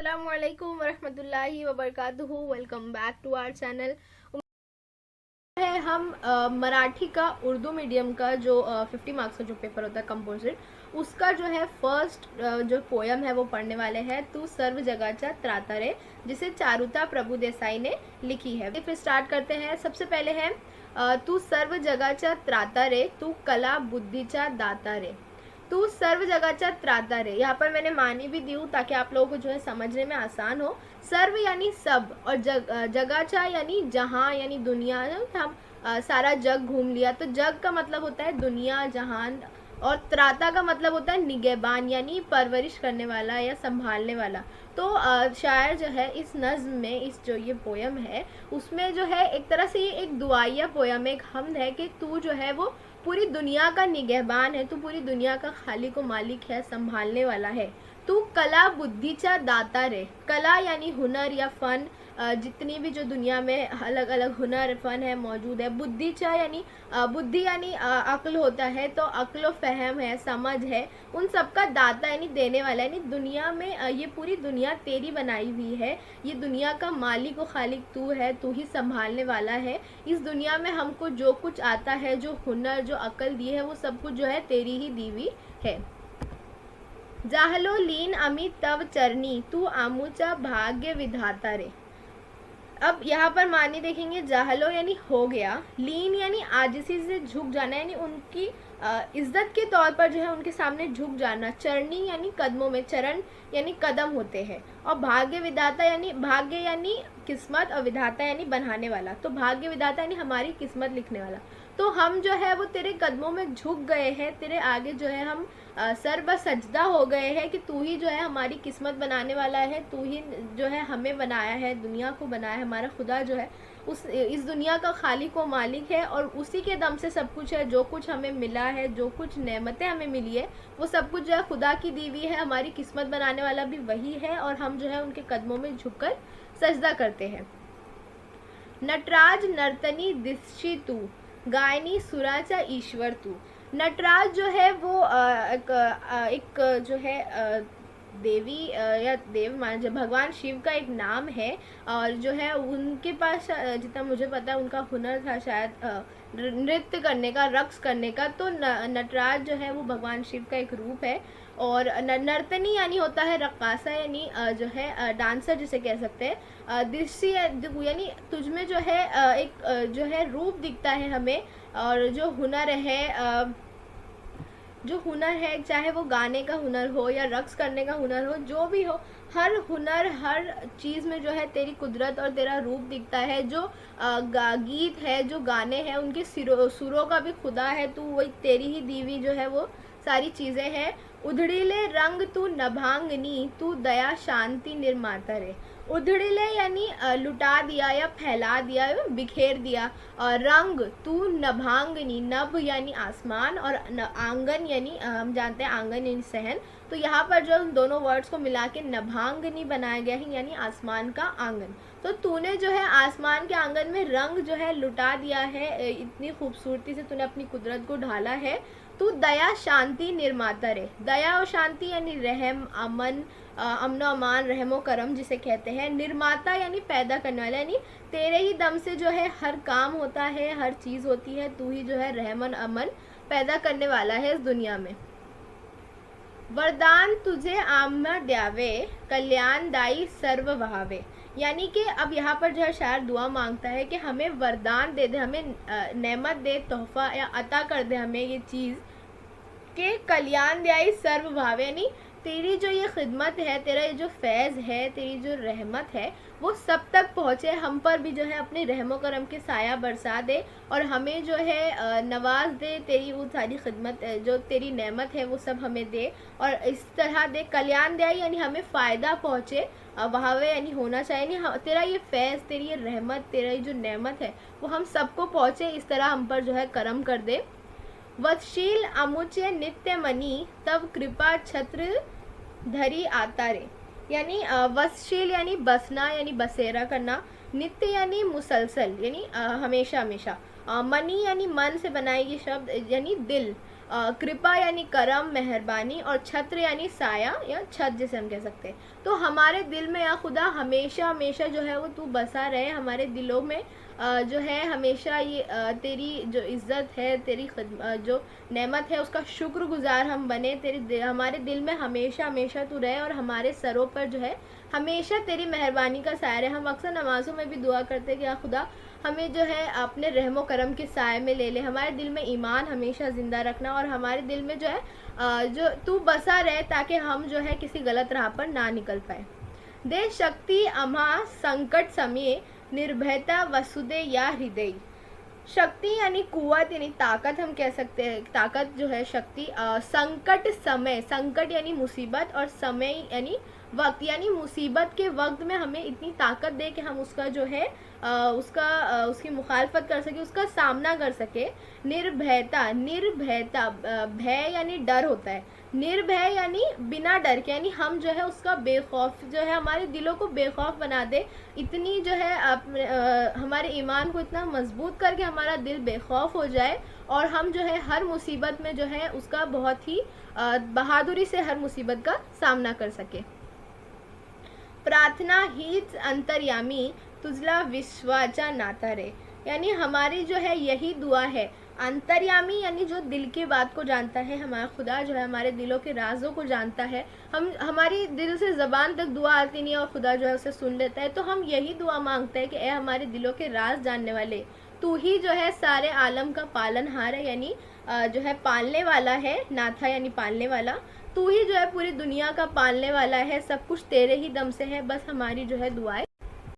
अस्सलामुअलैकुम वरहमतुल्लाहि वबरकातुहू। Welcome back to our channel. है हम मराठी का उर्दू मीडियम का जो 50 मार्क्स का जो पेपर होता है कंपोजिट, उसका जो है फर्स्ट जो पोयम है वो पढ़ने वाले हैं। तू सर्व जगाचा त्राता रे, जिसे चारुता प्रभु देसाई ने लिखी है। फिर स्टार्ट करते हैं। सबसे पहले है तू सर्व जगाचा त्राता रे, तू कला बुद्धिचा दाता रे। तू सर्व जगाचा त्राता रे, यहाँ पर मैंने मानी भी दी हूँ ताकि आप लोगों को जो है समझने में आसान हो। सर्व यानी सब, और जगाचा यानी जहाँ यानी दुनिया। हम सारा जग घूम लिया, तो जग का मतलब होता है दुनिया जहान, और त्राता का मतलब होता है निगहबान यानी परवरिश करने वाला या संभालने वाला। तो शायर जो है इस नज़्म में, इस जो ये पोयम है उसमें जो है एक तरह से ये एक दुआया पोयम, एक हमद है कि तू जो है वो पूरी दुनिया का निगहबान है, तू पूरी दुनिया का खालिक व मालिक है, संभालने वाला है। तू कला बुद्धिचा दाता रे। कला यानी हुनर या फ़न, जितनी भी जो दुनिया में अलग अलग हुनर फ़न है मौजूद है। बुद्धिचा यानी बुद्धि यानी अक्ल होता है, तो अक्ल व फ़हम है, समझ है, उन सब का दाता यानी देने वाला। यानी दुनिया में ये पूरी दुनिया तेरी बनाई हुई है, ये दुनिया का मालिक व खालिक तू है, तू ही संभालने वाला है। इस दुनिया में हमको जो कुछ आता है, जो हुनर जो अक्ल दी है, वो सब कुछ जो है तेरी ही दी हुई है। जाहलो लीन अमित तव चरनी, तू आमुचा भाग्य विधाता रे। अब यहाँ पर मानी देखेंगे, जाहलो यानी हो गया, लीन यानी आजिज़ी से झुक जाना, यानी उनकी इज्जत के तौर पर जो है उनके सामने झुक जाना। चरनी यानी कदमों में, चरण यानी कदम होते हैं, और भाग्य विधाता यानी भाग्य यानी किस्मत, और विधाता यानी बनाने वाला। तो भाग्य विधाता यानी हमारी किस्मत लिखने वाला। तो हम जो है वो तेरे कदमों में झुक गए हैं, तेरे आगे जो है हम सर्व सजदा हो गए हैं कि तू ही जो है हमारी किस्मत बनाने वाला है, तू ही जो है हमें बनाया है, दुनिया को बनाया है। हमारा खुदा जो है इस दुनिया का खालिक व मालिक है, और उसी के दम से सब कुछ है। जो कुछ हमें मिला है, जो कुछ नेमतें हमें मिली है, वो सब कुछ जो है खुदा की दी हुई है। हमारी किस्मत बनाने वाला भी वही है, और हम जो है उनके कदमों में झुककर सजदा करते हैं। नटराज नर्तनी दिशी तू, गायनी सुराचा ईश्वर तू। नटराज जो है वो एक जो है देवी या देव मान, जब भगवान शिव का एक नाम है, और जो है उनके पास जितना मुझे पता है उनका हुनर था शायद नृत्य करने का, रक्स करने का। तो नटराज जो है वो भगवान शिव का एक रूप है। और नर्तनी यानी होता है रक्कासा, यानी जो है डांसर जिसे कह सकते हैं। दृष्टि यानी तुझमें जो है एक जो है रूप दिखता है हमें, और जो हुनर है, चाहे वो गाने का हुनर हो या रक्स करने का हुनर हो, जो भी हो, हर हुनर हर चीज़ में जो है तेरी कुदरत और तेरा रूप दिखता है। जो गीत है, जो गाने हैं, उनके सुरों का भी खुदा है, तू वही तेरी ही दीवी जो है वो सारी चीज़ें हैं। उधड़ीले रंग तू नभांगनी, तू दया शांति निर्माता रे। उधड़ीले यानी लुटा दिया या फैला दिया या बिखेर दिया, और रंग तू नभांगनी, नभ यानी आसमान, और आंगन यानी हम जानते हैं आंगन यानी सहन। तो यहाँ पर जो दोनों वर्ड्स को मिला के नभांगनी बनाया गया है, यानी आसमान का आंगन। तो तूने जो है आसमान के आंगन में रंग जो है लुटा दिया है, इतनी खूबसूरती से तूने अपनी कुदरत को ढाला है। तू दया शांति निर्माता रे। दया और शांति यानी रहम, अमन, अमन अमान, रहमो करम जिसे कहते हैं। निर्माता यानी पैदा करने वाला, यानी तेरे ही दम से जो है हर काम होता है, हर चीज़ होती है, तू ही जो है रहमन अमन पैदा करने वाला है इस दुनिया में। वरदान तुझे आम्हा द्यावे, कल्याणदायी सर्व वहावे। यानी कि अब यहाँ पर जो है शायर दुआ मांगता है कि हमें वरदान दे दे, हमें नेमत दे, तोहफा या अता कर दे हमें ये चीज़ के कल्याणदायी सर्व भावे, यानी तेरी जो ये खिदमत है, तेरा ये जो फैज़ है, तेरी जो रहमत है, वो सब तक पहुँचे। हम पर भी जो है अपने रहमो करम के साया बरसा दे, और हमें जो है नवाज दे, तेरी वो सारी खिदमत जो तेरी नेमत है वो सब हमें दे, और इस तरह दे। कल्याणदायी यानी हमें फ़ायदा पहुँचे, वहावे यानी होना चाहिए, यानी तेरा ये फैज़, तेरी ये रहमत, तेरा ये जो नेमत है वो हम सबको पहुँचे, इस तरह हम पर जो है करम कर दे। वत्शील अमुचे नित्य मनी, तब कृपा छत्र धरी आता रे। यानी वत्शील यानी बसना, यानी बसेरा करना। नित्य यानी मुसलसल, यानी हमेशा हमेशा। मनी यानी मन से बनाई गई शब्द, यानी दिल। कृपा यानी करम, मेहरबानी, और छत्र यानी साया या छत जिसे हम कह सकते हैं। तो तो हमारे दिल में या खुदा हमेशा हमेशा जो है वो तू बसा रहे हमारे दिलों में। जो है हमेशा ये तेरी जो इज़्ज़त है, तेरी जो नेमत है उसका शुक्रगुजार हम बने। हमारे दिल में हमेशा हमेशा तू रहे और हमारे सरों पर जो है हमेशा तेरी मेहरबानी का साया रहे। हम अक्सर नमाज़ों में भी दुआ करते हैं कि या खुदा हमें जो है अपने रहमो करम के साए में ले ले। हमारे दिल में ईमान हमेशा ज़िंदा रखना और हमारे दिल में जो है जो तू बसा रहे ताकि हम जो है किसी गलत राह पर ना निकल पाए। दे शक्ति अम्हा संकट समय निर्भयता वसुदे या हृदय। शक्ति यानी कुव्वत यानी ताकत हम कह सकते हैं। ताकत जो है शक्ति। संकट समय, संकट यानी मुसीबत और समय यानी वक्त, यानी मुसीबत के वक्त में हमें इतनी ताकत दे कि हम उसका जो है उसकी मुखालफत कर सके, उसका सामना कर सके। निर्भयता, निर्भयता भय यानी डर होता है। निर्भय यानी बिना डर के, यानी हम जो है उसका बेखौफ जो है हमारे दिलों को बेखौफ बना दे। इतनी जो है हमारे ईमान को इतना मजबूत करके हमारा दिल बेखौफ हो जाए और हम जो है हर मुसीबत में जो है उसका बहुत ही बहादुरी से हर मुसीबत का सामना कर सके। प्रार्थना हीच अंतर्यामी तुझला विश्वाचा नाता रे, यानी हमारी जो है यही दुआ है। अंतर्यामी यानी जो दिल की बात को जानता है, हमारा खुदा जो है हमारे दिलों के राजों को जानता है। हम हमारी दिल से ज़बान तक दुआ आती नहीं है और खुदा जो है उसे सुन लेता है। तो हम यही दुआ मांगते हैं कि ए हमारे दिलों के राज जानने वाले, तू ही जो है सारे आलम का पालनहार है, यानी जो है पालने वाला है। नाथा यानी पालने वाला। तू ही जो है पूरी दुनिया का पालने वाला है, सब कुछ तेरे ही दम से है। बस हमारी जो है दुआएं